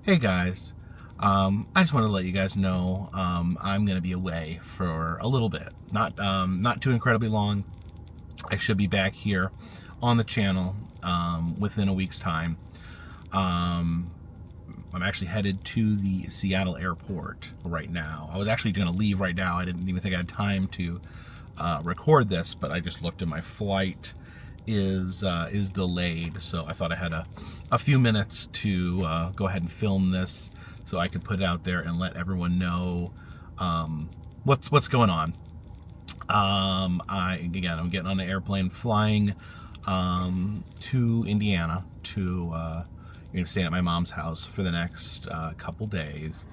Hey guys, I just want to let you guys know I'm going to be away for a little bit, not too incredibly long. I should be back here on the channel within a week's time. Um, I'm actually headed to the Seattle airport right now. I was actually going to leave right now. I didn't even think I had time to record this, but I just looked at my flight is delayed, so I thought I had a few minutes to go ahead and film this so I could put it out there and let everyone know what's going on. I'm getting on an airplane flying to Indiana to stay at my mom's house for the next couple days.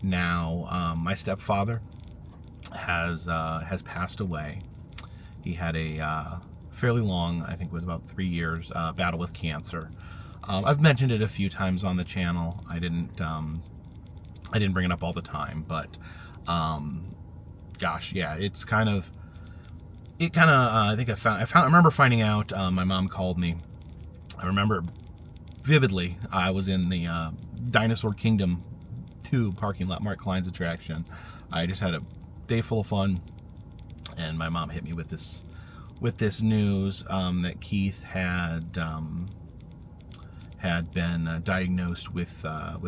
Now, my stepfather has passed away. He had a fairly long, I think it was about 3 years, battle with cancer. I've mentioned it a few times on the channel. I didn't bring it up all the time, but gosh, yeah, I remember finding out. My mom called me. I remember vividly. I was in the Dinosaur Kingdom 2 parking lot, Mark Klein's attraction. I just had a day full of fun, and my mom hit me with this news that Keith had been diagnosed with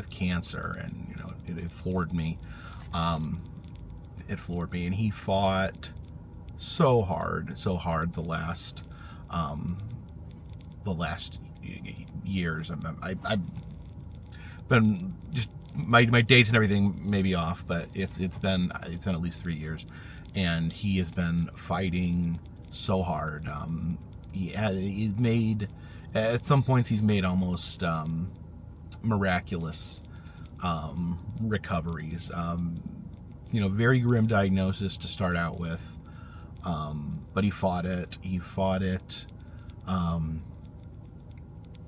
cancer, and it floored me. It floored me, and he fought so hard the last years. I've been just my dates and everything may be off, but it's been at least 3 years, and he has been fighting so hard. He made, at some points he's made almost miraculous recoveries. Very grim diagnosis to start out with, but he fought it.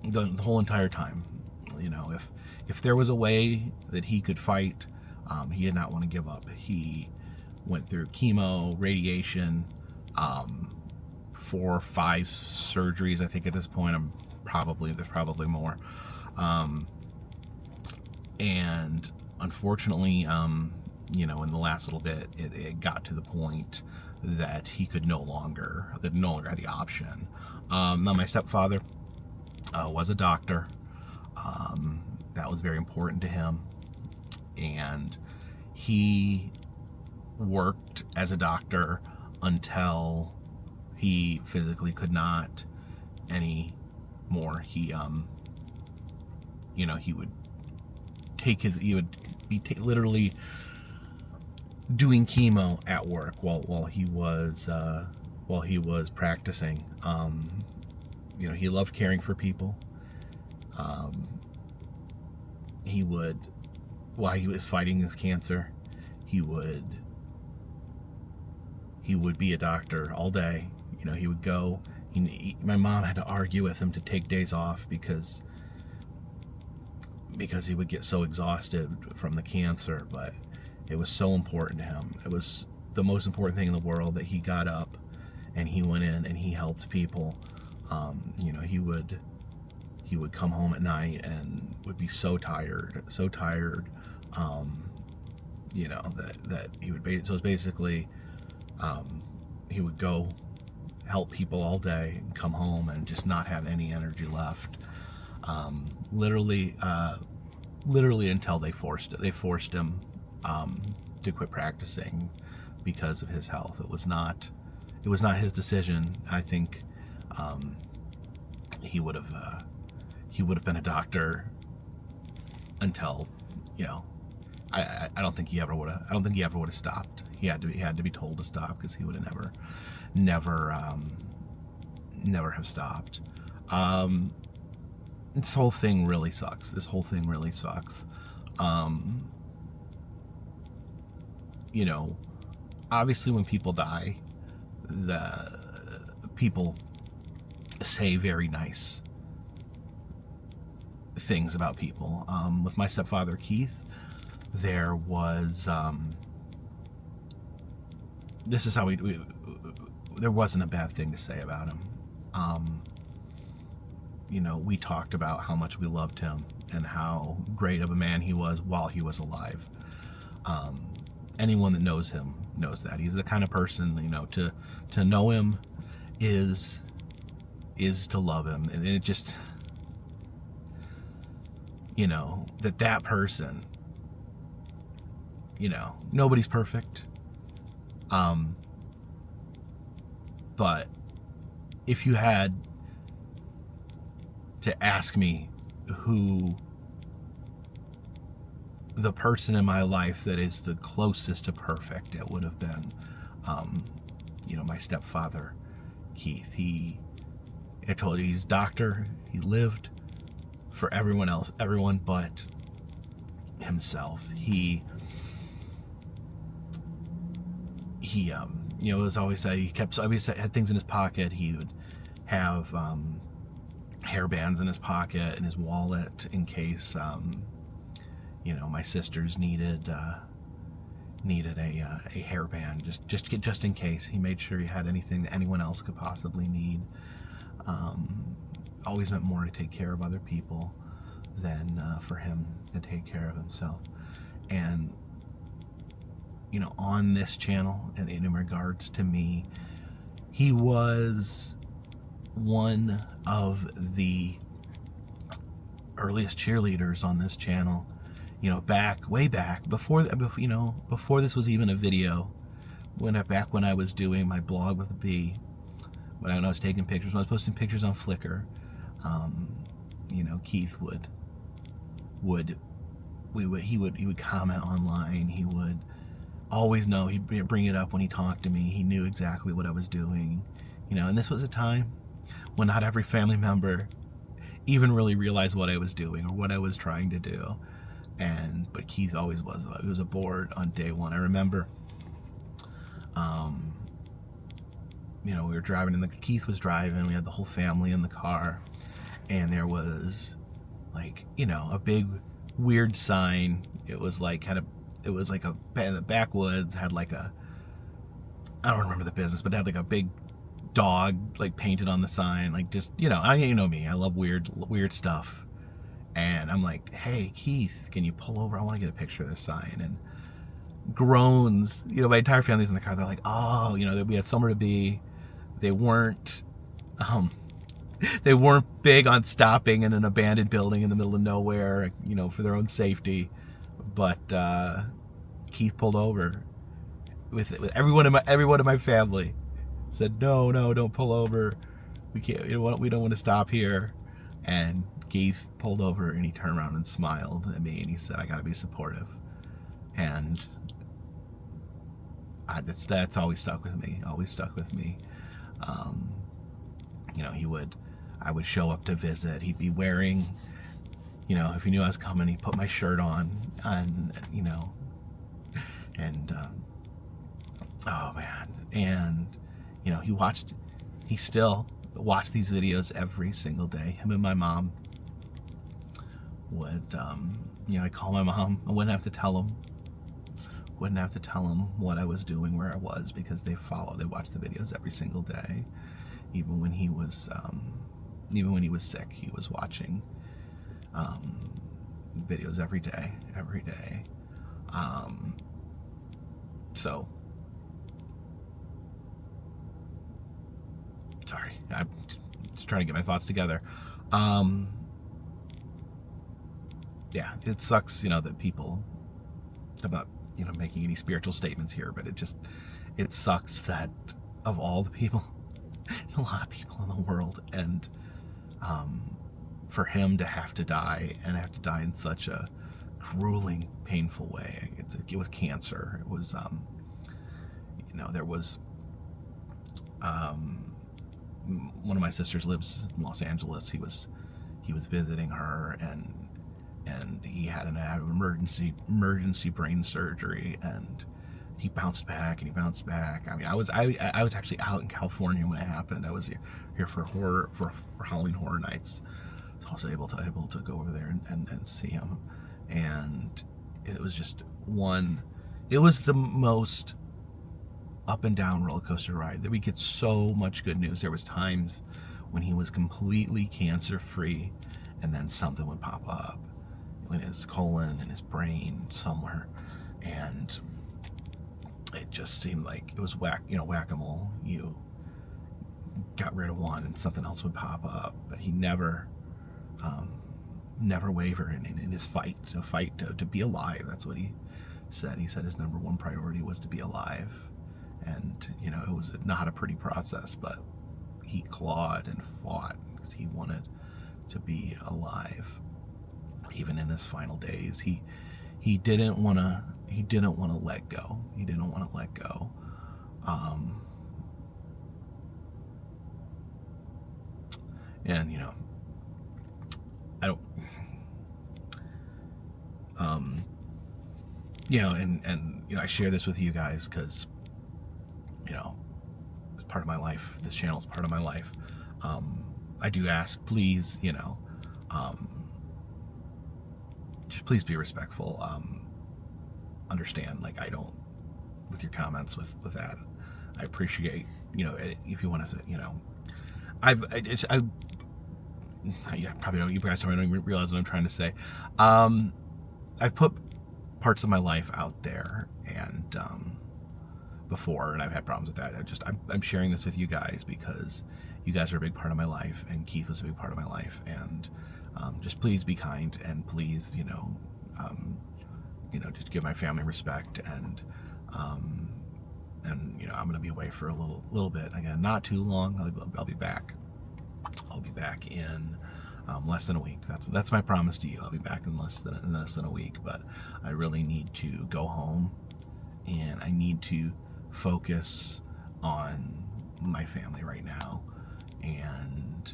The whole entire time. If there was a way that he could fight, he did not want to give up. He went through chemo, radiation, 4 or 5 surgeries, I think at this point. There's probably more. And unfortunately, in the last little bit, it got to the point that he could no longer had the option. Now, my stepfather was a doctor. That was very important to him, and he worked as a doctor until he physically could not anymore. He would be literally doing chemo at work while he was practicing. He loved caring for people. He would, while he was fighting his cancer, he would be a doctor all day. He would go. My mom had to argue with him to take days off because he would get so exhausted from the cancer, but it was so important to him. It was the most important thing in the world that he got up and he went in and he helped people. He would come home at night and would be so tired, that he would. So it's basically, he would go help people all day and come home and just not have any energy left. Literally until they forced him to quit practicing because of his health. It was not his decision. I think he would have been a doctor until, I don't think he ever would have stopped. He had to be told to stop, because he would have never have stopped. This whole thing really sucks. Obviously when people die, the people say very nice things about people. With my stepfather Keith, there was this is how there wasn't a bad thing to say about him. we talked about how much we loved him and how great of a man he was while he was alive. Anyone that knows him knows that he's the kind of person, to know him is to love him. And it just, that person, nobody's perfect. But if you had to ask me who the person in my life that is the closest to perfect, it would have been, my stepfather, Keith. I told you, he's a doctor. He lived for everyone but himself. He it was always he always had things in his pocket. He would have hair bands in his pocket and his wallet in case my sisters needed a hairband, just in case. He made sure he had anything that anyone else could possibly need. Always meant more to take care of other people than for him to take care of himself. And on this channel, and in regards to me, he was one of the earliest cheerleaders on this channel. Way back before this was even a video, back when I was doing my blog with a B, when I was taking pictures, when I was posting pictures on Flickr, Keith would comment online. He would always know. He'd bring it up when he talked to me. He knew exactly what I was doing, and this was a time when not every family member even really realized what I was doing or what I was trying to do. But Keith always was. He was aboard on day one. I remember, we were driving, Keith was driving. We had the whole family in the car, and there was a big weird sign. It was in the backwoods, had I don't remember the business, but it had a big dog painted on the sign, me, I love weird stuff. And I'm like, hey, Keith, can you pull over? I want to get a picture of this sign. And groans, my entire family's in the car. They're like, oh, we had somewhere to be. They weren't big on stopping in an abandoned building in the middle of nowhere, for their own safety. But Keith pulled over with everyone in my family. Said, no, don't pull over. We can't. We don't want to stop here. And Keith pulled over, and he turned around and smiled at me, and he said, I got to be supportive. And that's always stuck with me. I would show up to visit. He'd be wearing, if he knew I was coming, he'd put my shirt on, and oh man. And he still watched these videos every single day. Him and my mom would, I'd call my mom. I wouldn't have to tell him what I was doing, where I was, because they watched the videos every single day. Even when he was sick, he was watching videos every day. So sorry, I'm just trying to get my thoughts together. Yeah, it sucks, that people, I'm not, making any spiritual statements here, but it sucks that of all the people, there's a lot of people in the world, and for him to have to die, and have to die in such a grueling, painful way. It was cancer. It was, there was, one of my sisters lives in Los Angeles. He was visiting her, and he had an emergency brain surgery, and he bounced back. I mean, I was actually out in California when it happened. I was here for Halloween Horror Nights, so I was able to go over there and see him. And it was just it was the most up and down roller coaster ride that we get so much good news. There was times when he was completely cancer-free, and then something would pop up in his colon and his brain somewhere, and it just seemed like it was whack-a-mole. You got rid of one and something else would pop up, but he never wavered in his fight to be alive. That's what he said. He said his number one priority was to be alive, and it was not a pretty process, but he clawed and fought because he wanted to be alive. Even in his final days, he didn't want to let go. He didn't want to let go. And I don't, and I share this with you guys because it's part of my life. This channel is part of my life. I do ask, please, just please be respectful. Understand, like, I don't, with your comments with that, I appreciate, if you want to say, yeah, probably don't, you guys don't even realize what I'm trying to say. I've put parts of my life out there, and before, and I've had problems with that. I'm sharing this with you guys because you guys are a big part of my life, and Keith was a big part of my life, and just please be kind, and please, just give my family respect, and I'm going to be away for a little bit. Again, not too long. I'll be back. I'll be back in less than a week. That's my promise to you. I'll be back in less than a week. But I really need to go home, and I need to focus on my family right now. And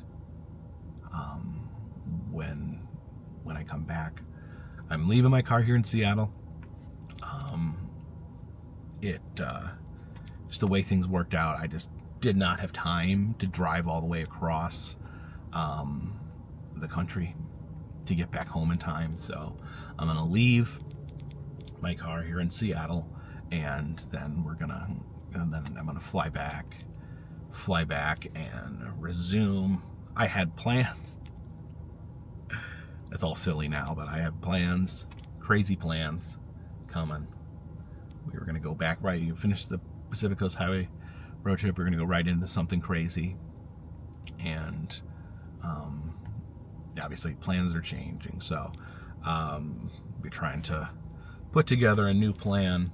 when I come back, I'm leaving my car here in Seattle. Just the way things worked out, I just did not have time to drive all the way across the country to get back home in time. So I'm gonna leave my car here in Seattle, and then I'm gonna fly back and resume. I had plans. It's all silly now, but I have plans, crazy plans coming. We were gonna go back, right? You finish the Pacific Coast Highway road trip. We're gonna go right into something crazy, and obviously plans are changing. So we're trying to put together a new plan,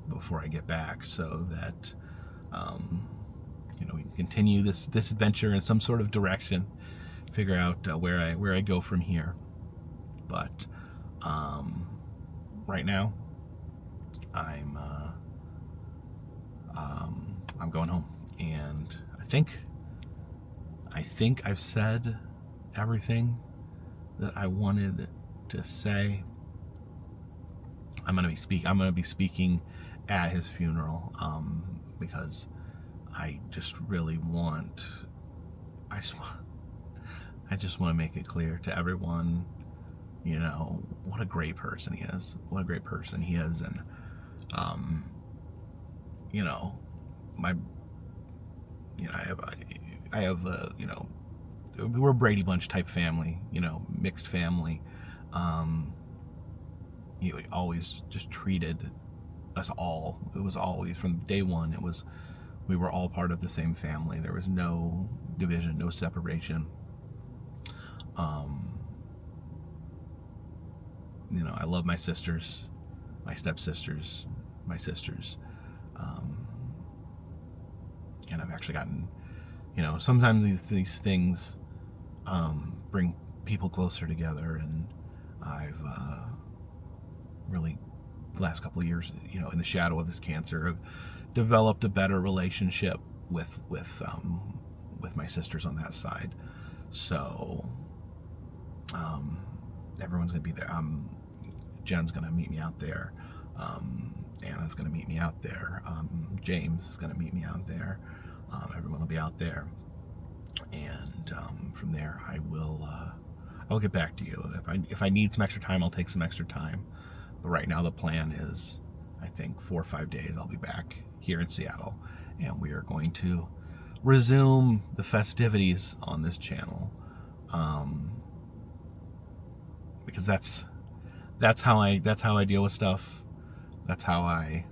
before I get back, so that we can continue this adventure in some sort of direction. Figure out where I go from here. But right now, I'm going home, and I think I've said everything that I wanted to say. I'm gonna be speaking at his funeral, because I just want to make it clear to everyone, what a great person he is. What a great person he is. And, we're a Brady Bunch type family, mixed family. He always just treated us all. It was always, from day one, we were all part of the same family. There was no division, no separation. I love my sisters, my stepsisters, my sisters. And I've actually gotten, sometimes these things bring people closer together, and I've really, the last couple of years, in the shadow of this cancer, have developed a better relationship with my sisters on that side. So everyone's gonna be there. Jen's gonna meet me out there. Anna's gonna meet me out there. James is gonna meet me out there. Everyone will be out there, and from there I'll get back to you. If I need some extra time, I'll take some extra time. But right now the plan is, I think 4 or 5 days I'll be back here in Seattle, and we are going to resume the festivities on this channel, because that's how I deal with stuff. That's how I,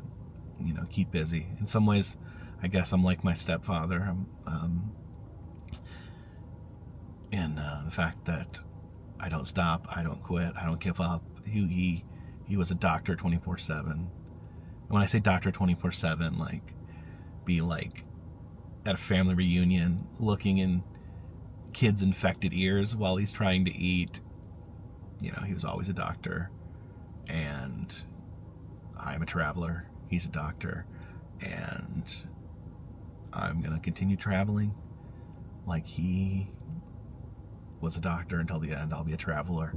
keep busy. In some ways, I guess I'm like my stepfather. In the fact that I don't stop, I don't quit, I don't give up. He was a doctor 24/7. When I say doctor 24/7, like, be like at a family reunion looking in kids' infected ears while he's trying to eat. He was always a doctor. And I'm a traveler. He's a doctor. And I'm going to continue traveling like he was a doctor until the end. I'll be a traveler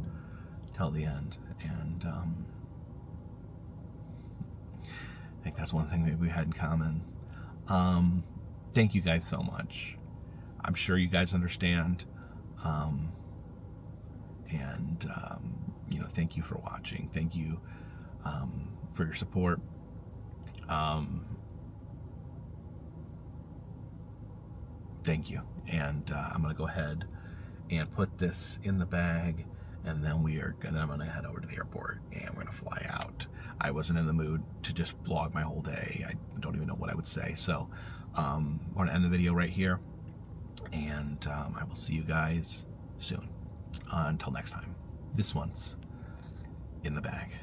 till the end. And I think that's one thing maybe we had in common. Thank you guys so much. I'm sure you guys understand. Thank you for watching. Thank you for your support. Thank you. And I'm going to go ahead and put this in the bag, and then I'm going to head over to the airport, and we're going to fly out. I wasn't in the mood to just vlog my whole day. I don't even know what I would say. So I'm going to end the video right here, and I will see you guys soon. Until next time, this one's in the bag.